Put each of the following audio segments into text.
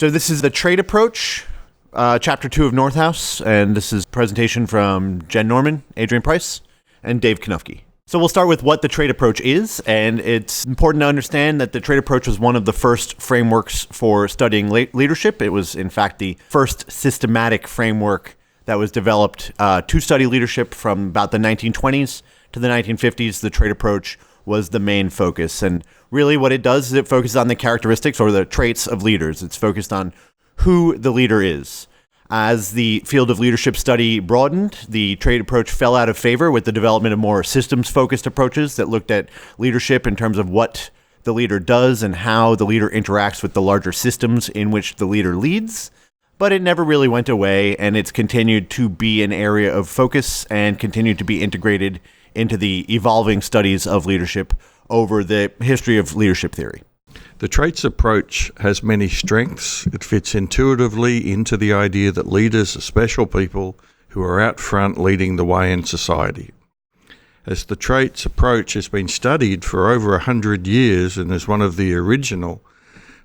So this is the trait approach, chapter 2 of Northouse, and this is a presentation from Jen Norman, Adrian Price, and Dave Knuffke. So we'll start with what the trait approach is, and it's important to understand that the trait approach was one of the first frameworks for studying leadership. It was, in fact, the first systematic framework that was developed to study leadership from about the 1920s to the 1950s. The trait approach was the main focus, and really what it does is it focuses on the characteristics or the traits of leaders. It's focused on who the leader is. As the field of leadership study broadened, the trait approach fell out of favor with the development of more systems-focused approaches that looked at leadership in terms of what the leader does and how the leader interacts with the larger systems in which the leader leads. But it never really went away, and it's continued to be an area of focus and continued to be integrated into the evolving studies of leadership over the history of leadership theory. The traits approach has many strengths. It fits intuitively into the idea that leaders are special people who are out front leading the way in society. As the traits approach has been studied for over 100 years and is one of the original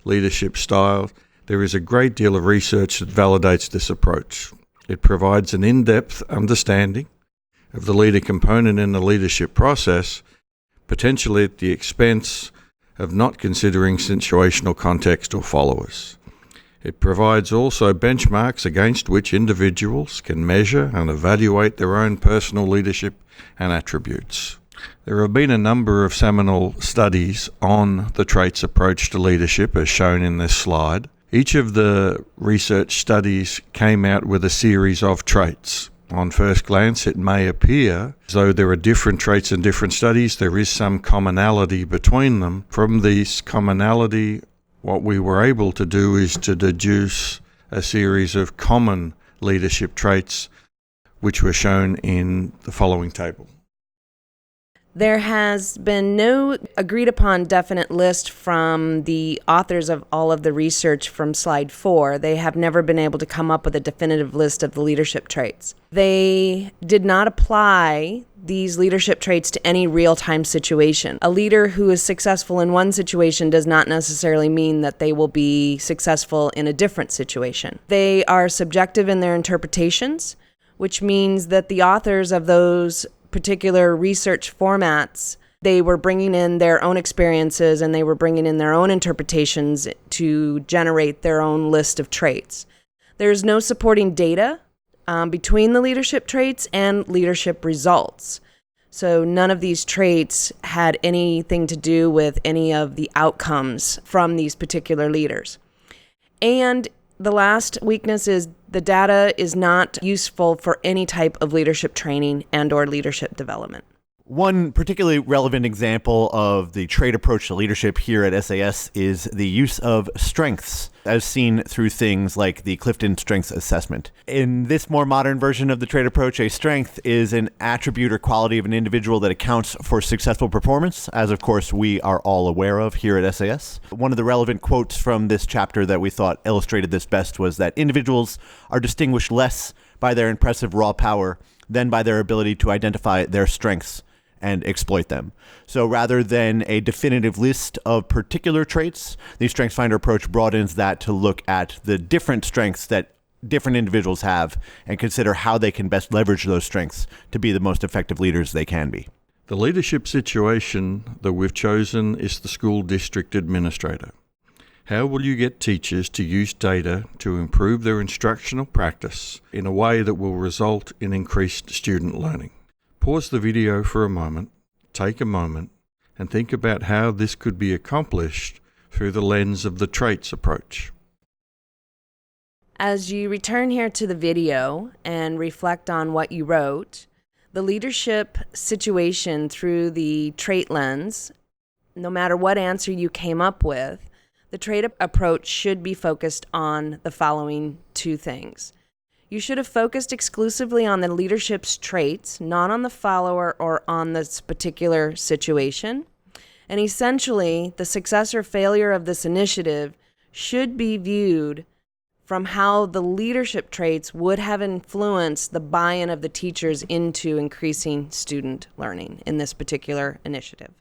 leadership styles, there is a great deal of research that validates this approach. It provides an in-depth understanding of the leader component in the leadership process, potentially at the expense of not considering situational context or followers. It provides also benchmarks against which individuals can measure and evaluate their own personal leadership and attributes. There have been a number of seminal studies on the traits approach to leadership, as shown in this slide. Each of the research studies came out with a series of traits. On first glance, it may appear as though there are different traits in different studies. There is some commonality between them. From this commonality, what we were able to do is to deduce a series of common leadership traits, which were shown in the following table. There has been no agreed upon definite list from the authors of all of the research from slide 4. They have never been able to come up with a definitive list of the leadership traits. They did not apply these leadership traits to any real-time situation. A leader who is successful in one situation does not necessarily mean that they will be successful in a different situation. They are subjective in their interpretations, which means that the authors of those particular research formats, they were bringing in their own experiences and they were bringing in their own interpretations to generate their own list of traits. There's no supporting data between the leadership traits and leadership results. So none of these traits had anything to do with any of the outcomes from these particular leaders. And the last weakness is the data is not useful for any type of leadership training and or leadership development. One particularly relevant example of the trait approach to leadership here at SAS is the use of strengths, as seen through things like the Clifton Strengths Assessment. In this more modern version of the trait approach, a strength is an attribute or quality of an individual that accounts for successful performance, as of course we are all aware of here at SAS. One of the relevant quotes from this chapter that we thought illustrated this best was that individuals are distinguished less by their impressive raw power than by their ability to identify their strengths and exploit them. So rather than a definitive list of particular traits, the StrengthsFinder approach broadens that to look at the different strengths that different individuals have and consider how they can best leverage those strengths to be the most effective leaders they can be. The leadership situation that we've chosen is the school district administrator. How will you get teachers to use data to improve their instructional practice in a way that will result in increased student learning? Pause the video for a moment, take a moment, and think about how this could be accomplished through the lens of the traits approach. As you return here to the video and reflect on what you wrote, the leadership situation through the trait lens, no matter what answer you came up with, the trait approach should be focused on the following two things. You should have focused exclusively on the leadership's traits, not on the follower or on this particular situation. And essentially, the success or failure of this initiative should be viewed from how the leadership traits would have influenced the buy-in of the teachers into increasing student learning in this particular initiative.